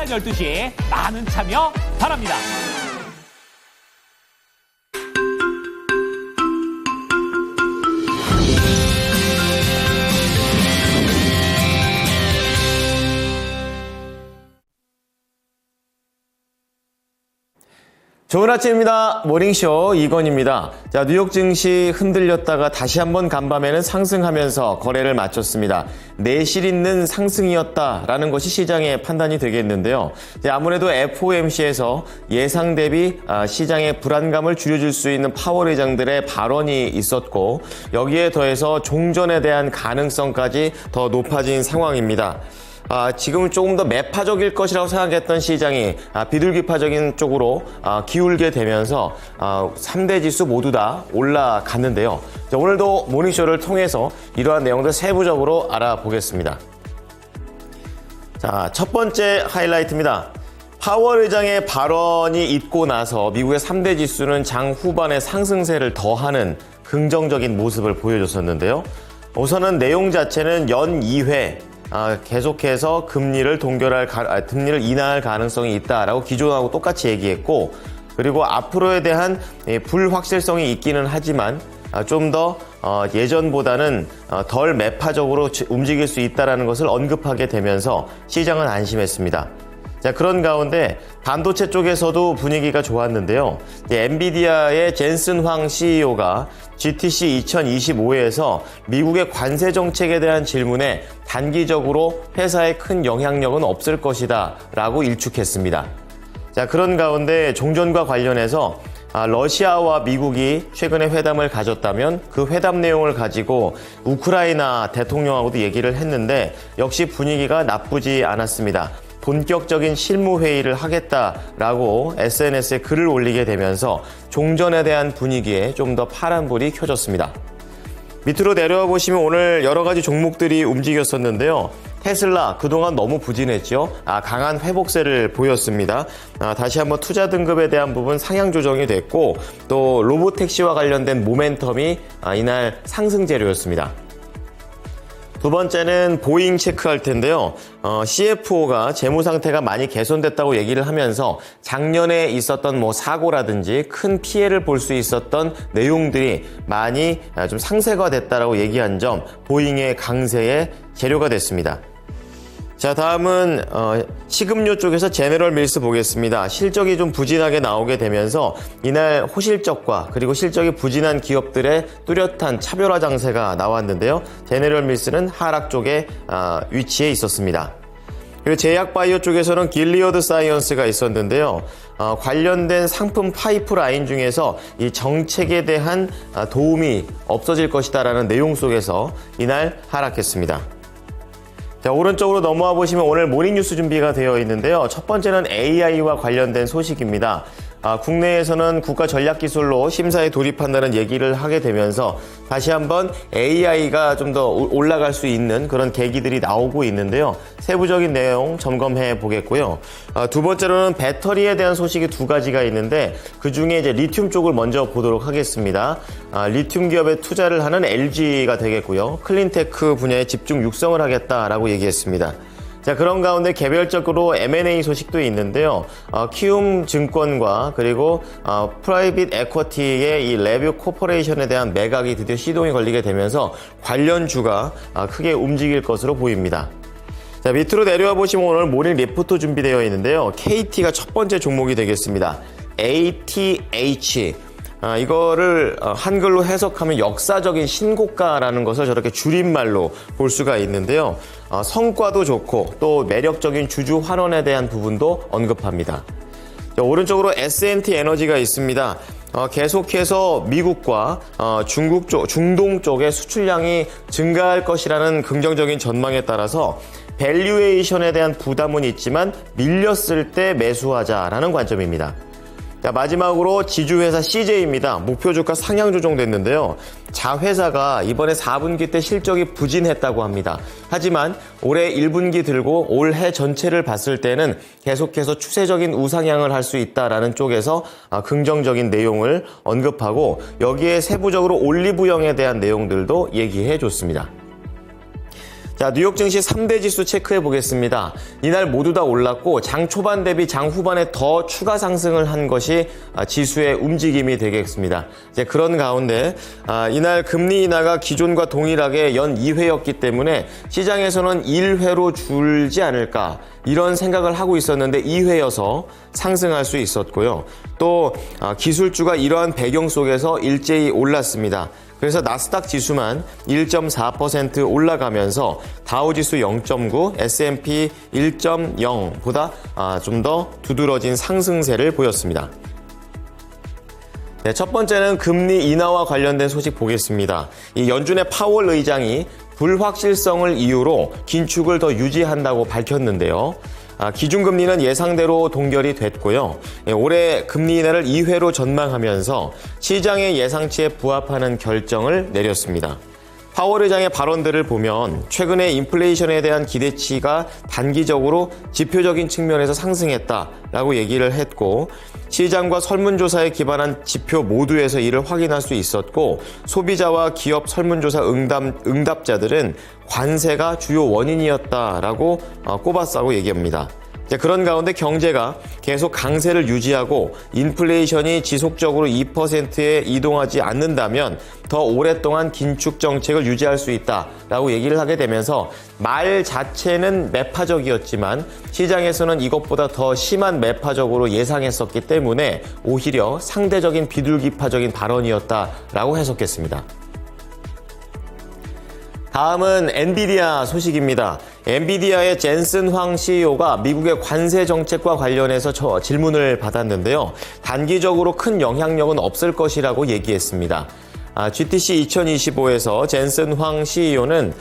12시 많은 참여 바랍니다. 좋은 아침입니다. 모닝쇼 이건입니다. 자, 뉴욕 증시 흔들렸다가 다시 한번 간밤에는 상승하면서 거래를 마쳤습니다. 내실 있는 상승이었다라는 것이 시장의 판단이 되겠는데요. 아무래도 FOMC에서 예상 대비 시장의 불안감을 줄여줄 수 있는 파월 의장들의 발언이 있었고, 여기에 더해서 종전에 대한 가능성까지 더 높아진 상황입니다. 지금은 조금 더 매파적일 것이라고 생각했던 시장이 비둘기파적인 쪽으로 기울게 되면서 3대 지수 모두 다 올라갔는데요. 오늘도 모닝쇼를 통해서 이러한 내용들 세부적으로 알아보겠습니다. 자, 첫 번째 하이라이트입니다. 파월 의장의 발언이 있고 나서 미국의 3대 지수는 장 후반에 상승세를 더하는 긍정적인 모습을 보여줬었는데요. 우선은 내용 자체는 연 2회 계속해서 금리를 인하할 가능성이 있다라고 기존하고 똑같이 얘기했고, 그리고 앞으로에 대한 불확실성이 있기는 하지만 좀 더 예전보다는 덜 매파적으로 움직일 수 있다는 것을 언급하게 되면서 시장은 안심했습니다. 자, 그런 가운데 반도체 쪽에서도 분위기가 좋았는데요. 엔비디아의 젠슨 황 CEO가 GTC 2025에서 미국의 관세 정책에 대한 질문에 단기적으로 회사에 큰 영향력은 없을 것이다 라고 일축했습니다. 자, 그런 가운데 종전과 관련해서 러시아와 미국이 최근에 회담을 가졌다면 그 회담 내용을 가지고 우크라이나 대통령하고도 얘기를 했는데 역시 분위기가 나쁘지 않았습니다. 본격적인 실무회의를 하겠다라고 SNS에 글을 올리게 되면서 종전에 대한 분위기에 좀 더 파란불이 켜졌습니다. 밑으로 내려와 보시면 오늘 여러 가지 종목들이 움직였었는데요. 테슬라 그동안 너무 부진했죠. 강한 회복세를 보였습니다. 다시 한번 투자 등급에 대한 부분 상향 조정이 됐고, 또 로보택시와 관련된 모멘텀이 이날 상승 재료였습니다. 두 번째는 보잉 체크할 텐데요. CFO가 재무 상태가 많이 개선됐다고 얘기를 하면서 작년에 있었던 사고라든지 큰 피해를 볼 수 있었던 내용들이 많이 좀 상세화됐다라고 얘기한 점, 보잉의 강세의 재료가 됐습니다. 자, 다음은 식음료 쪽에서 제너럴 밀스 보겠습니다. 실적이 좀 부진하게 나오게 되면서 이날 호실적과 그리고 실적이 부진한 기업들의 뚜렷한 차별화 장세가 나왔는데요. 제너럴 밀스는 하락 쪽에 위치해 있었습니다. 그리고 제약바이오 쪽에서는 길리어드 사이언스가 있었는데요. 관련된 상품 파이프라인 중에서 이 정책에 대한 도움이 없어질 것이다라는 내용 속에서 이날 하락했습니다. 자, 오른쪽으로 넘어와 보시면 오늘 모닝뉴스 준비가 되어 있는데요. 첫 번째는 AI와 관련된 소식입니다. 국내에서는 국가전략기술로 심사에 돌입한다는 얘기를 하게 되면서 다시 한번 AI가 좀 더 올라갈 수 있는 그런 계기들이 나오고 있는데요. 세부적인 내용 점검해 보겠고요. 두 번째로는 배터리에 대한 소식이 두 가지가 있는데 그 중에 이제 리튬 쪽을 먼저 보도록 하겠습니다. 리튬 기업에 투자를 하는 LG가 되겠고요. 클린테크 분야에 집중 육성을 하겠다라고 얘기했습니다. 자, 그런 가운데 개별적으로 M&A 소식도 있는데요. 키움 증권과 그리고 프라이빗 에쿼티의 이 레뷰 코퍼레이션에 대한 매각이 드디어 시동이 걸리게 되면서 관련주가 크게 움직일 것으로 보입니다. 자, 밑으로 내려와 보시면 오늘 모닝 리포트 준비되어 있는데요. KT가 첫 번째 종목이 되겠습니다. ATH. 이거를 한글로 해석하면 역사적인 신고가라는 것을 저렇게 줄임말로 볼 수가 있는데요. 성과도 좋고 또 매력적인 주주 환원에 대한 부분도 언급합니다. 자, 오른쪽으로 S&T 에너지가 있습니다. 계속해서 미국과 중동 쪽의 수출량이 증가할 것이라는 긍정적인 전망에 따라서 밸류에이션에 대한 부담은 있지만 밀렸을 때 매수하자라는 관점입니다. 자, 마지막으로 지주회사 CJ입니다. 목표 주가 상향 조정됐는데요. 자회사가 이번에 4분기 때 실적이 부진했다고 합니다. 하지만 올해 1분기 들고 올해 전체를 봤을 때는 계속해서 추세적인 우상향을 할 수 있다라는 쪽에서 긍정적인 내용을 언급하고 여기에 세부적으로 올리브영에 대한 내용들도 얘기해 줬습니다. 자, 뉴욕 증시 3대 지수 체크해 보겠습니다. 이날 모두 다 올랐고 장 초반 대비 장 후반에 더 추가 상승을 한 것이 지수의 움직임이 되겠습니다. 이제 그런 가운데 이날 금리 인하가 기존과 동일하게 연 2회였기 때문에 시장에서는 1회로 줄지 않을까 이런 생각을 하고 있었는데 2회여서 상승할 수 있었고요. 또 기술주가 이러한 배경 속에서 일제히 올랐습니다. 그래서 나스닥 지수만 1.4% 올라가면서 다우지수 0.9, S&P 1.0보다 좀 더 두드러진 상승세를 보였습니다. 네, 첫 번째는 금리 인하와 관련된 소식 보겠습니다. 이 연준의 파월 의장이 불확실성을 이유로 긴축을 더 유지한다고 밝혔는데요. 기준금리는 예상대로 동결이 됐고요. 올해 금리 인하를 2회로 전망하면서 시장의 예상치에 부합하는 결정을 내렸습니다. 파월 의장의 발언들을 보면 최근에 인플레이션에 대한 기대치가 단기적으로 지표적인 측면에서 상승했다라고 얘기를 했고 시장과 설문조사에 기반한 지표 모두에서 이를 확인할 수 있었고 소비자와 기업 설문조사 응답자들은 관세가 주요 원인이었다라고 꼽았다고 얘기합니다. 그런 가운데 경제가 계속 강세를 유지하고 인플레이션이 지속적으로 2%에 이동하지 않는다면 더 오랫동안 긴축 정책을 유지할 수 있다라고 얘기를 하게 되면서 말 자체는 매파적이었지만 시장에서는 이것보다 더 심한 매파적으로 예상했었기 때문에 오히려 상대적인 비둘기파적인 발언이었다라고 해석했습니다. 다음은 엔비디아 소식입니다. 엔비디아의 젠슨 황 CEO가 미국의 관세 정책과 관련해서 질문을 받았는데요. 단기적으로 큰 영향력은 없을 것이라고 얘기했습니다. GTC 2025에서 젠슨 황 CEO는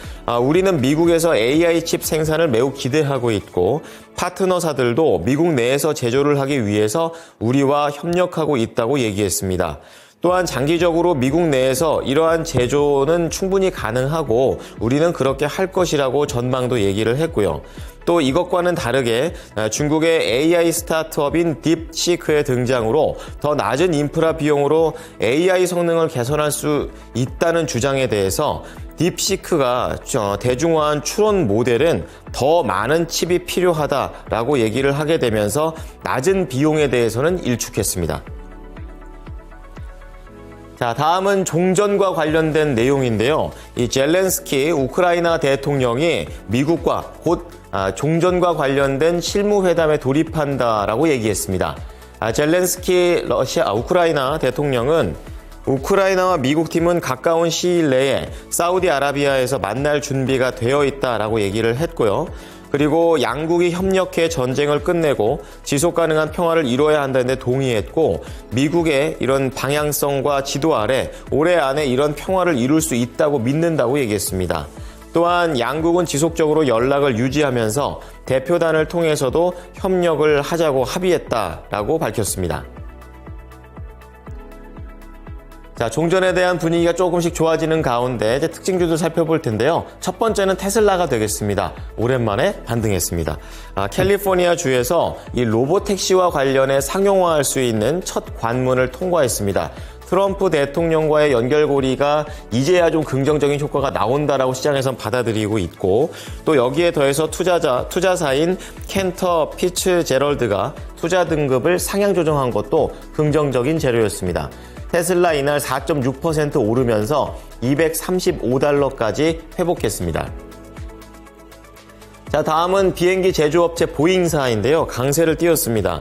우리는 미국에서 AI 칩 생산을 매우 기대하고 있고 파트너사들도 미국 내에서 제조를 하기 위해서 우리와 협력하고 있다고 얘기했습니다. 또한 장기적으로 미국 내에서 이러한 제조는 충분히 가능하고 우리는 그렇게 할 것이라고 전망도 얘기를 했고요. 또 이것과는 다르게 중국의 AI 스타트업인 딥시크의 등장으로 더 낮은 인프라 비용으로 AI 성능을 개선할 수 있다는 주장에 대해서 딥시크가 대중화한 추론 모델은 더 많은 칩이 필요하다라고 얘기를 하게 되면서 낮은 비용에 대해서는 일축했습니다. 자, 다음은 종전과 관련된 내용인데요. 이 젤렌스키 우크라이나 대통령이 미국과 곧 종전과 관련된 실무회담에 돌입한다라고 얘기했습니다. 젤렌스키 우크라이나 대통령은 우크라이나와 미국 팀은 가까운 시일 내에 사우디아라비아에서 만날 준비가 되어 있다라고 얘기를 했고요. 그리고 양국이 협력해 전쟁을 끝내고 지속가능한 평화를 이뤄야 한다는 데 동의했고 미국의 이런 방향성과 지도 아래 올해 안에 이런 평화를 이룰 수 있다고 믿는다고 얘기했습니다. 또한 양국은 지속적으로 연락을 유지하면서 대표단을 통해서도 협력을 하자고 합의했다라고 밝혔습니다. 자, 종전에 대한 분위기가 조금씩 좋아지는 가운데 이제 특징주들 살펴볼 텐데요. 첫 번째는 테슬라가 되겠습니다. 오랜만에 반등했습니다. 캘리포니아 주에서 이 로보택시와 관련해 상용화할 수 있는 첫 관문을 통과했습니다. 트럼프 대통령과의 연결고리가 이제야 좀 긍정적인 효과가 나온다라고 시장에선 받아들이고 있고 또 여기에 더해서 투자사인 캔터 피츠제럴드가 투자 등급을 상향 조정한 것도 긍정적인 재료였습니다. 테슬라 이날 4.6% 오르면서 $235까지 회복했습니다. 자, 다음은 비행기 제조업체 보잉사인데요. 강세를 띄웠습니다.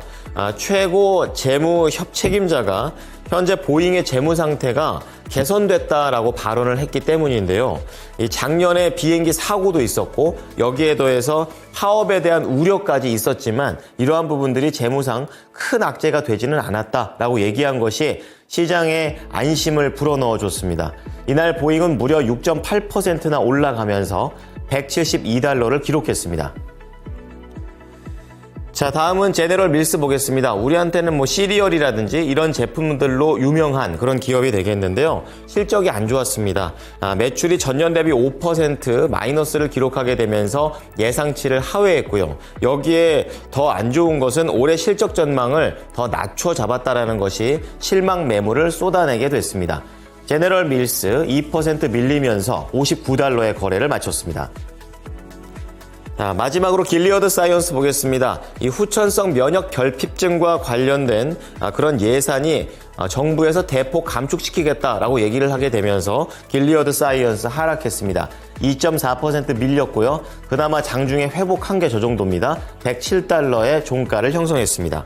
최고 재무 책임자가 현재 보잉의 재무 상태가 개선됐다라고 발언을 했기 때문인데요. 작년에 비행기 사고도 있었고 여기에 더해서 파업에 대한 우려까지 있었지만 이러한 부분들이 재무상 큰 악재가 되지는 않았다라고 얘기한 것이 시장에 안심을 불어넣어줬습니다. 이날 보잉은 무려 6.8%나 올라가면서 $172를 기록했습니다. 자, 다음은 제네럴 밀스 보겠습니다. 우리한테는 시리얼이라든지 이런 제품들로 유명한 그런 기업이 되겠는데요. 실적이 안 좋았습니다. 매출이 전년 대비 5% 마이너스를 기록하게 되면서 예상치를 하회했고요. 여기에 더 안 좋은 것은 올해 실적 전망을 더 낮춰 잡았다라는 것이 실망 매물을 쏟아내게 됐습니다. 제네럴 밀스 2% 밀리면서 $59의 거래를 마쳤습니다. 자, 마지막으로 길리어드 사이언스 보겠습니다. 이 후천성 면역 결핍증과 관련된 그런 예산이 정부에서 대폭 감축시키겠다라고 얘기를 하게 되면서 길리어드 사이언스 하락했습니다. 2.4% 밀렸고요. 그나마 장중에 회복한 게 저 정도입니다. $107의 종가를 형성했습니다.